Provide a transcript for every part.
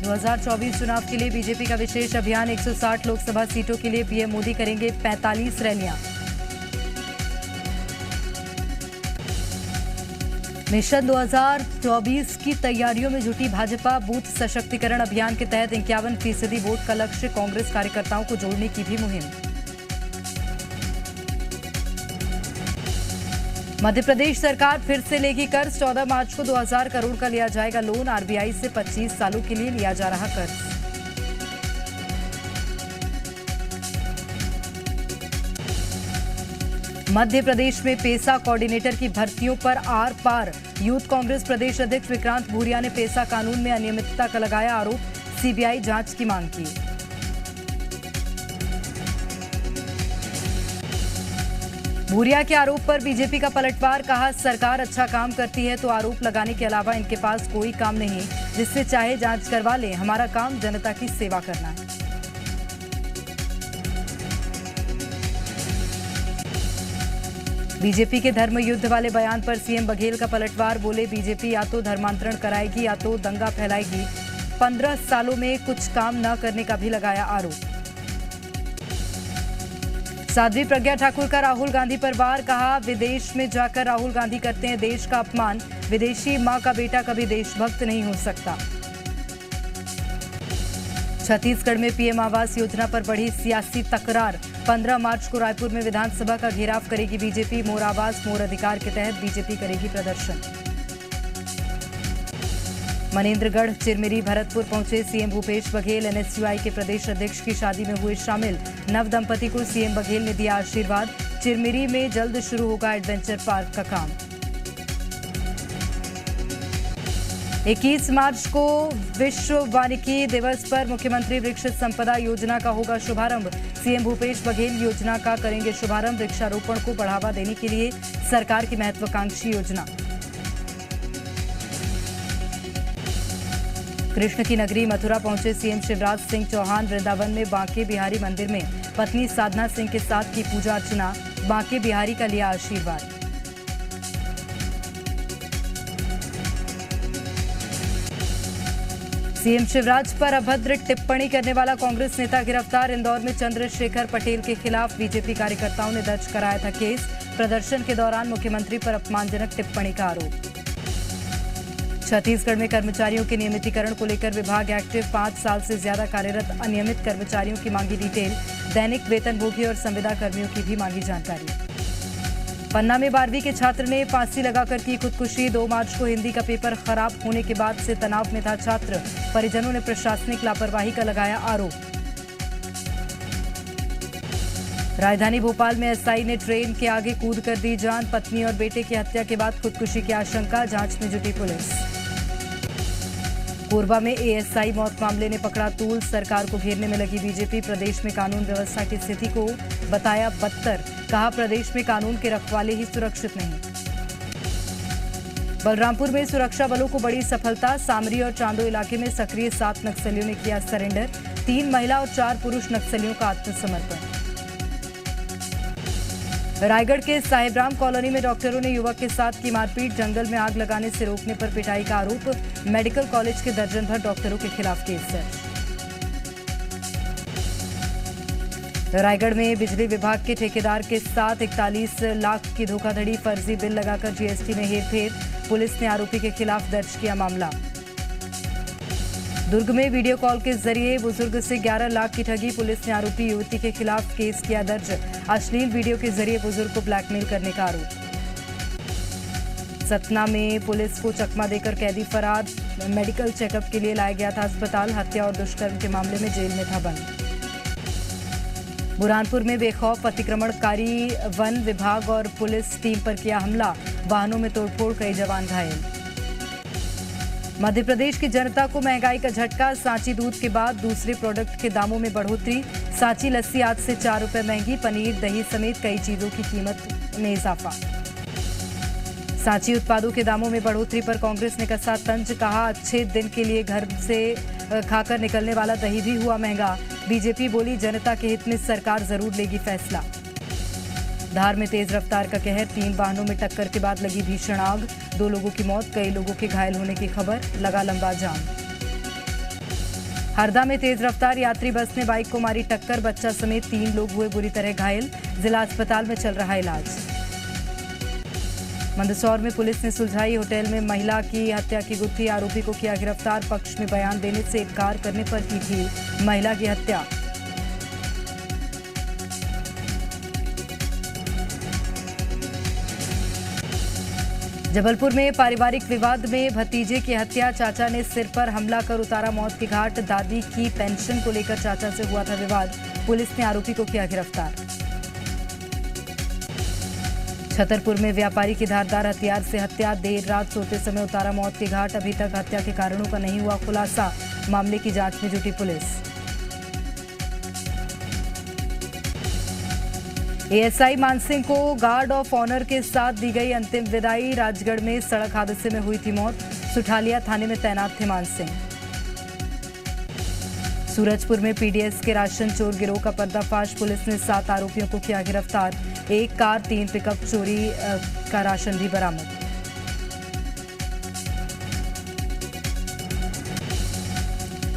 2024 चुनाव के लिए बीजेपी का विशेष अभियान। 160 लोकसभा सीटों के लिए पीएम मोदी करेंगे 45 रैलियां। मिशन 2024 की तैयारियों में जुटी भाजपा। बूथ सशक्तिकरण अभियान के तहत 51% वोट का लक्ष्य। कांग्रेस कार्यकर्ताओं को जोड़ने की भी मुहिम। मध्य प्रदेश सरकार फिर से लेगी कर्ज। 14 मार्च को 2000 करोड़ का लिया जाएगा लोन। आरबीआई से 25 सालों के लिए लिया जा रहा कर्ज। मध्य प्रदेश में पेसा कोऑर्डिनेटर की भर्तियों पर आर पार। यूथ कांग्रेस प्रदेश अध्यक्ष विक्रांत भूरिया ने पेसा कानून में अनियमितता का लगाया आरोप। सीबीआई जांच की मांग की। भूरिया के आरोप पर बीजेपी का पलटवार। कहा, सरकार अच्छा काम करती है तो आरोप लगाने के अलावा इनके पास कोई काम नहीं। जिससे चाहे जांच करवा लें, हमारा काम जनता की सेवा करना है। बीजेपी के धर्म युद्ध वाले बयान पर सीएम बघेल का पलटवार। बोले, बीजेपी या तो धर्मांतरण कराएगी या तो दंगा फैलाएगी। 15 सालों में कुछ काम न करने का भी लगाया आरोप। साध्वी प्रज्ञा ठाकुर का राहुल गांधी पर वार। कहा, विदेश में जाकर राहुल गांधी करते हैं देश का अपमान। विदेशी मां का बेटा कभी देशभक्त नहीं हो सकता। छत्तीसगढ़ में पीएम आवास योजना पर बढ़ी सियासी तकरार। 15 मार्च को रायपुर में विधानसभा का घेराव करेगी बीजेपी। मोर आवास मोर अधिकार के तहत बीजेपी करेगी प्रदर्शन। मनेन्द्रगढ़, चिरमिरी, भरतपुर पहुंचे सीएम भूपेश बघेल। एनएसयूआई के प्रदेश अध्यक्ष की शादी में हुए शामिल। नव दंपति को सीएम बघेल ने दिया आशीर्वाद। चिरमिरी में जल्द शुरू होगा एडवेंचर पार्क का काम। 21 मार्च को विश्व वानिकी दिवस पर मुख्यमंत्री वृक्ष संपदा योजना का होगा शुभारंभ। सीएम भूपेश बघेल योजना का करेंगे शुभारंभ। वृक्षारोपण को बढ़ावा देने के लिए सरकार की महत्वाकांक्षी योजना। कृष्ण की नगरी मथुरा पहुंचे सीएम शिवराज सिंह चौहान। वृंदावन में बांके बिहारी मंदिर में पत्नी साधना सिंह के साथ की पूजा अर्चना। बांके बिहारी का लिया आशीर्वाद। सीएम शिवराज पर अभद्र टिप्पणी करने वाला कांग्रेस नेता गिरफ्तार। इंदौर में चंद्रशेखर पटेल के खिलाफ बीजेपी कार्यकर्ताओं ने दर्ज कराया था केस। प्रदर्शन के दौरान मुख्यमंत्री पर अपमानजनक टिप्पणी का आरोप। छत्तीसगढ़ में कर्मचारियों के नियमितीकरण को लेकर विभाग एक्टिव। 5 साल से ज्यादा कार्यरत अनियमित कर्मचारियों की मांगी डिटेल। दैनिक वेतनभोगी और संविदा कर्मियों की भी मांगी जानकारी। पन्ना में 12वीं के छात्र ने फांसी लगाकर की खुदकुशी। 2 मार्च को हिंदी का पेपर खराब होने के बाद से तनाव में था छात्र। परिजनों ने प्रशासनिक लापरवाही का लगाया आरोप। राजधानी भोपाल में एसआई ने ट्रेन के आगे कूद कर दी जान। पत्नी और बेटे की हत्या के बाद खुदकुशी की आशंका। जांच में जुटी पुलिस। कोरबा में एएसआई मौत मामले ने पकड़ा तूल। सरकार को घेरने में लगी बीजेपी। प्रदेश में कानून व्यवस्था की स्थिति को बताया बदतर। कहा, प्रदेश में कानून के रखवाले ही सुरक्षित नहीं। बलरामपुर में सुरक्षा बलों को बड़ी सफलता। सामरी और चांदो इलाके में सक्रिय 7 नक्सलियों ने किया सरेंडर। 3 महिला और 4 पुरुष नक्सलियों का आत्मसमर्पण। रायगढ़ के साहेबराम कॉलोनी में डॉक्टरों ने युवक के साथ की मारपीट। जंगल में आग लगाने से रोकने पर पिटाई का आरोप। मेडिकल कॉलेज के दर्जन भर डॉक्टरों के खिलाफ केस दर्ज। रायगढ़ में बिजली विभाग के ठेकेदार के साथ 41 लाख की धोखाधड़ी। फर्जी बिल लगाकर जीएसटी में हेरफेर। पुलिस ने आरोपी के खिलाफ दर्ज किया मामला। दुर्ग में वीडियो कॉल के जरिए बुजुर्ग से 11 लाख की ठगी। पुलिस ने आरोपी युवती के खिलाफ केस किया दर्ज। अश्लील वीडियो के जरिए बुजुर्ग को ब्लैकमेल करने का आरोप। सतना में पुलिस को चकमा देकर कैदी फरार। मेडिकल चेकअप के लिए लाया गया था अस्पताल। हत्या और दुष्कर्म के मामले में जेल में था बंद। बुरहानपुर में बेखौफ अतिक्रमणकारी। वन विभाग और पुलिस टीम पर किया हमला। वाहनों में तोड़फोड़, कई जवान घायल। मध्य प्रदेश की जनता को महंगाई का झटका। सांची दूध के बाद दूसरे प्रोडक्ट के दामों में बढ़ोतरी। सांची लस्सी आज से 4 रुपए महंगी। पनीर, दही समेत कई चीजों की कीमत में इजाफा। सांची उत्पादों के दामों में बढ़ोतरी पर कांग्रेस ने कसा तंज। कहा, अच्छे दिन के लिए घर से खाकर निकलने वाला दही भी हुआ महंगा। बीजेपी बोली, जनता के हित में सरकार जरूर लेगी फैसला। धार में तेज रफ्तार का कहर। 3 वाहनों में टक्कर के बाद लगी भीषण आग। 2 लोगों की मौत, कई लोगों के घायल होने की खबर। लगा लंबा जाम। हरदा में तेज रफ्तार यात्री बस ने बाइक को मारी टक्कर, बच्चा समेत 3 लोग हुए बुरी तरह घायल, जिला अस्पताल में चल रहा इलाज। मंदसौर में पुलिस ने सुलझाई होटल में महिला की हत्या की गुत्थी, आरोपी को किया गिरफ्तार, पक्ष में बयान देने से इनकार करने पर की थी महिला की हत्या। जबलपुर में पारिवारिक विवाद में भतीजे की हत्या, चाचा ने सिर पर हमला कर उतारा मौत की घाट, दादी की पेंशन को लेकर चाचा से हुआ था विवाद, पुलिस ने आरोपी को किया गिरफ्तार। छतरपुर में व्यापारी की धारदार हथियार से हत्या, देर रात सोते समय उतारा मौत की घाट, अभी तक हत्या के कारणों का नहीं हुआ खुलासा, मामले की जांच में जुटी पुलिस। एएसआई मानसिंह को गार्ड ऑफ ऑनर के साथ दी गई अंतिम विदाई, राजगढ़ में सड़क हादसे में हुई थी मौत, सुठालिया थाने में तैनात थे मानसिंह। सूरजपुर में पीडीएस के राशन चोर गिरोह का पर्दाफाश, पुलिस ने 7 आरोपियों को किया गिरफ्तार, 1 कार 3 पिकअप चोरी का राशन भी बरामद।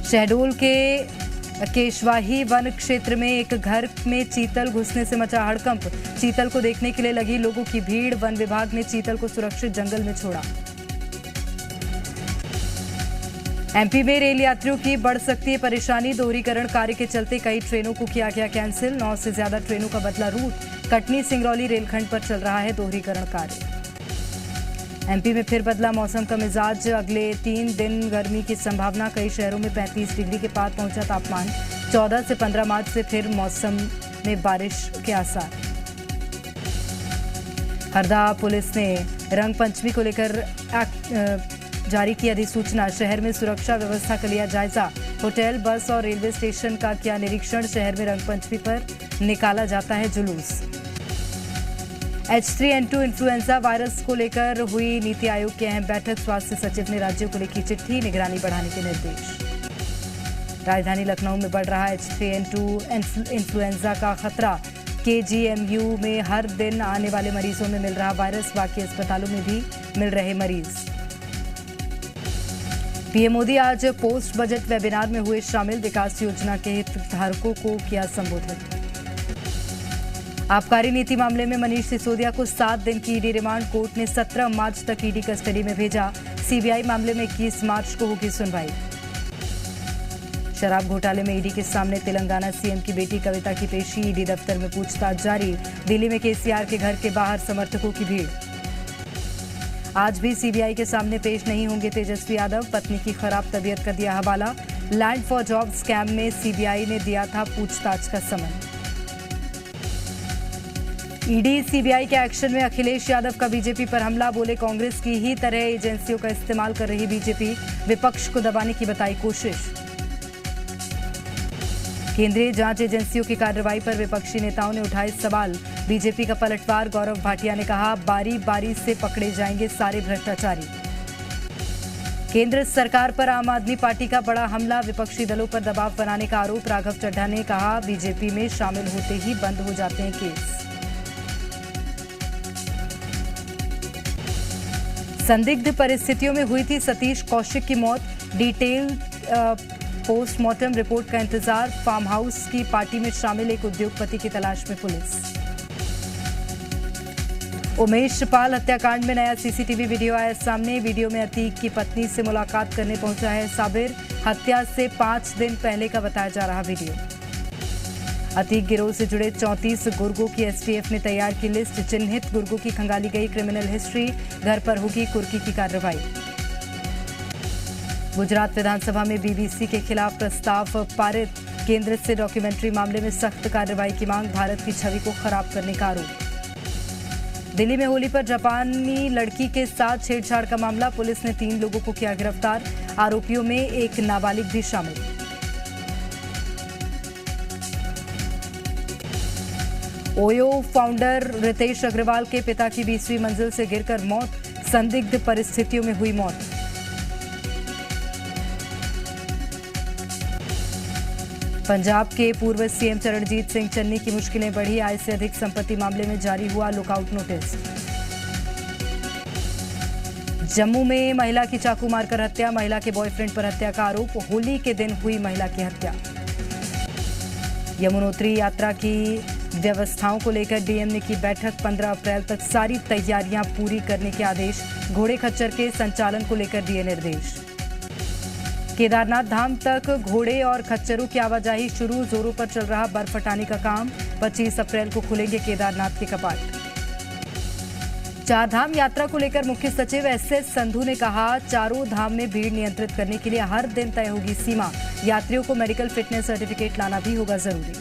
शहडोल के केशवाही वन क्षेत्र में एक घर में चीतल घुसने से मचा हड़कंप, चीतल को देखने के लिए लगी लोगों की भीड़, वन विभाग ने चीतल को सुरक्षित जंगल में छोड़ा। एमपी में रेल यात्रियों की बढ़ सकती है परेशानी, दोहरीकरण कार्य के चलते कई ट्रेनों को किया गया कैंसिल, 9 से ज्यादा ट्रेनों का बदला रूट, कटनी सिंगरौली रेलखंड पर चल रहा है दोहरीकरण कार्य। एमपी में फिर बदला मौसम का मिजाज, अगले 3 दिन गर्मी की संभावना, कई शहरों में 35 डिग्री के पार पहुंचा तापमान, 14 से 15 मार्च से फिर मौसम में बारिश के आसार। हरदा पुलिस ने रंग पंचमी को लेकर जारी की अधिसूचना, शहर में सुरक्षा व्यवस्था का लिया जायजा, होटल, बस और रेलवे स्टेशन का किया निरीक्षण, शहर में रंग पंचमी पर निकाला जाता है जुलूस। H3N2 इन्फ्लुएंजा वायरस को लेकर हुई नीति आयोग की अहम बैठक, स्वास्थ्य सचिव ने राज्यों को लिखी चिट्ठी, निगरानी बढ़ाने के निर्देश। राजधानी लखनऊ में बढ़ रहा H3N2 इन्फ्लुएंजा का खतरा, KGMU में हर दिन आने वाले मरीजों में मिल रहा वायरस, बाकी अस्पतालों में भी मिल रहे मरीज। पीएम मोदी आज पोस्ट बजट वेबिनार में हुए शामिल, विकास योजना के हितधारकों को किया संबोधित। आबकारी नीति मामले में मनीष सिसोदिया को 7 दिन की ईडी रिमांड, कोर्ट ने 17 मार्च तक ईडी कस्टडी में भेजा, सीबीआई मामले में 21 मार्च को होगी सुनवाई। शराब घोटाले में ईडी के सामने तेलंगाना सीएम की बेटी कविता की पेशी, ईडी दफ्तर में पूछताछ जारी, दिल्ली में केसीआर के घर के बाहर समर्थकों की भीड़। आज भी सीबीआई के सामने पेश नहीं होंगे तेजस्वी यादव, पत्नी की खराब तबीयत का दिया हवाला, लैंड फॉर जॉब स्कैम में सीबीआई ने दिया था पूछताछ का समन। ईडी सीबीआई के एक्शन में अखिलेश यादव का बीजेपी पर हमला, बोले कांग्रेस की ही तरह एजेंसियों का इस्तेमाल कर रही बीजेपी, विपक्ष को दबाने की बताई कोशिश। केंद्रीय जांच एजेंसियों की कार्रवाई पर विपक्षी नेताओं ने उठाए सवाल, बीजेपी का पलटवार, गौरव भाटिया ने कहा बारी बारी से पकड़े जाएंगे सारे भ्रष्टाचारी। केंद्र सरकार पर आम आदमी पार्टी का बड़ा हमला, विपक्षी दलों पर दबाव बनाने का आरोप, राघव चड्ढा ने कहा बीजेपी में शामिल होते ही बंद हो जाते हैं केस। संदिग्ध परिस्थितियों में हुई थी सतीश कौशिक की मौत, डिटेल पोस्टमार्टम रिपोर्ट का इंतजार, फार्म हाउस की पार्टी में शामिल एक उद्योगपति की तलाश में पुलिस। उमेश पाल हत्याकांड में नया सीसीटीवी वीडियो आया सामने, वीडियो में अतीक की पत्नी से मुलाकात करने पहुंचा है साबिर, हत्या से 5 दिन पहले का बताया जा रहा वीडियो। अतीक गिरोह से जुड़े 34 गुर्गों की एसटीएफ ने तैयार की लिस्ट, चिन्हित गुर्गों की खंगाली गई क्रिमिनल हिस्ट्री, घर पर होगी कुर्की की कार्रवाई। गुजरात विधानसभा में बीबीसी के खिलाफ प्रस्ताव पारित, केंद्र से डॉक्यूमेंट्री मामले में सख्त कार्रवाई की मांग, भारत की छवि को खराब करने का आरोप। दिल्ली में होली पर जापानी लड़की के साथ छेड़छाड़ का मामला, पुलिस ने 3 लोगों को किया गिरफ्तार, आरोपियों में एक नाबालिग भी शामिल। ओयो फाउंडर रितेश अग्रवाल के पिता की 20वीं मंजिल से गिरकर मौत, संदिग्ध परिस्थितियों में हुई मौत। पंजाब के पूर्व सीएम चरणजीत सिंह चन्नी की मुश्किलें बढ़ी, आय से अधिक संपत्ति मामले में जारी हुआ लुकआउट नोटिस। जम्मू में महिला की चाकू मारकर हत्या, महिला के बॉयफ्रेंड पर हत्या का आरोप, होली के दिन हुई महिला की हत्या। यमुनोत्री यात्रा की व्यवस्थाओं को लेकर डीएम ने की बैठक, 15 अप्रैल तक सारी तैयारियां पूरी करने के आदेश, घोड़े खच्चर के संचालन को लेकर दिए निर्देश। केदारनाथ धाम तक घोड़े और खच्चरों की आवाजाही शुरू, जोरों पर चल रहा बर्फ हटाने का काम, 25 अप्रैल को खुलेंगे केदारनाथ के कपाट। चारधाम यात्रा को लेकर मुख्य सचिव एसएस संधू ने कहा, चारों धाम में भीड़ नियंत्रित करने के लिए हर दिन तय होगी सीमा, यात्रियों को मेडिकल फिटनेस सर्टिफिकेट लाना भी होगा जरूरी।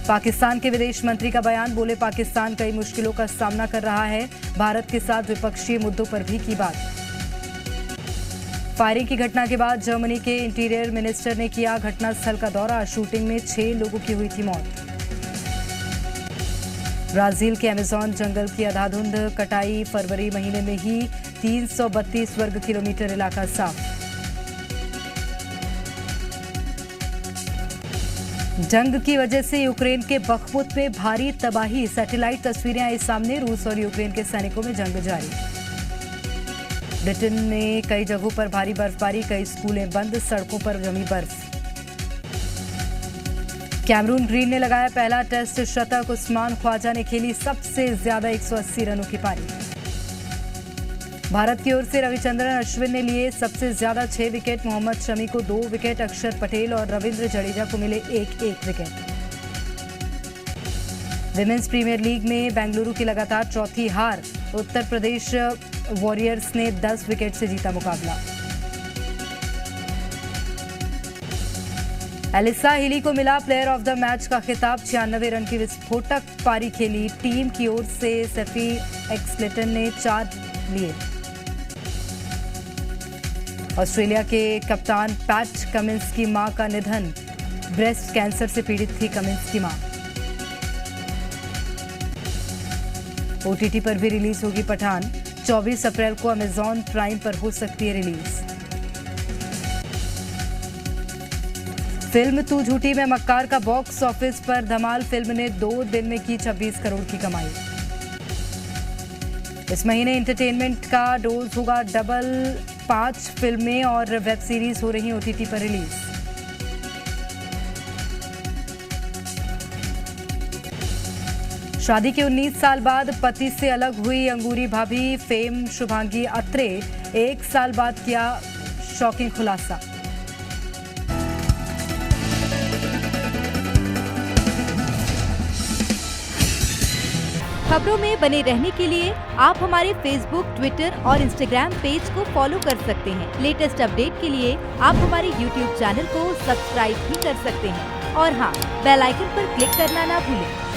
पाकिस्तान के विदेश मंत्री का बयान, बोले पाकिस्तान कई मुश्किलों का सामना कर रहा है, भारत के साथ द्विपक्षीय मुद्दों पर भी की बात। फायरिंग की घटना के बाद जर्मनी के इंटीरियर मिनिस्टर ने किया घटनास्थल का दौरा, शूटिंग में 6 लोगों की हुई थी मौत। ब्राजील के अमेज़न जंगल की अंधाधुंध कटाई, फरवरी महीने में ही 332 वर्ग किलोमीटर इलाका साफ। जंग की वजह से यूक्रेन के बखमुत में भारी तबाही, सैटेलाइट तस्वीरें आई सामने, रूस और यूक्रेन के सैनिकों में जंग जारी। ब्रिटेन में कई जगहों पर भारी बर्फबारी, कई स्कूलें बंद, सड़कों पर जमी बर्फ। कैमरून ग्रीन ने लगाया पहला टेस्ट शतक, उस्मान ख्वाजा ने खेली सबसे ज्यादा 180 रनों की पारी। भारत की ओर से रविचंद्रन अश्विन ने लिए सबसे ज्यादा 6 विकेट, मोहम्मद शमी को 2 विकेट, अक्षर पटेल और रविंद्र जडेजा को मिले 1-1 विकेट। विमेंस प्रीमियर लीग में बेंगलुरु की लगातार चौथी हार, उत्तर प्रदेश वॉरियर्स ने 10 विकेट से जीता मुकाबला। एलिसा हीली को मिला प्लेयर ऑफ द मैच का खिताब, 96 रन की विस्फोटक पारी खेली टीम की ओर से, सेफी एक्सलेटन ने 4 लिए। ऑस्ट्रेलिया के कप्तान पैट कमिंस की मां का निधन, ब्रेस्ट कैंसर से पीड़ित थी कमिंस की मां। ओटीटी पर भी रिलीज होगी पठान, 24 अप्रैल को अमेज़न प्राइम पर हो सकती है रिलीज। फिल्म तू झूठी में मक्कार का बॉक्स ऑफिस पर धमाल, फिल्म ने 2 दिन में की 26 करोड़ की कमाई। इस महीने एंटरटेनमेंट का डोज होगा डबल, 5 फिल्में और वेब सीरीज हो रही ओटीटी पर रिलीज। शादी के 19 साल बाद पति से अलग हुई अंगूरी भाभी, फेम शुभांगी अत्रे 1 साल बाद किया शॉकिंग खुलासा। खबरों में बने रहने के लिए आप हमारे फेसबुक, ट्विटर और इंस्टाग्राम पेज को फॉलो कर सकते हैं। लेटेस्ट अपडेट के लिए आप हमारे यूट्यूब चैनल को सब्सक्राइब भी कर सकते हैं और हाँ, बेल आइकन पर क्लिक करना ना भूलें।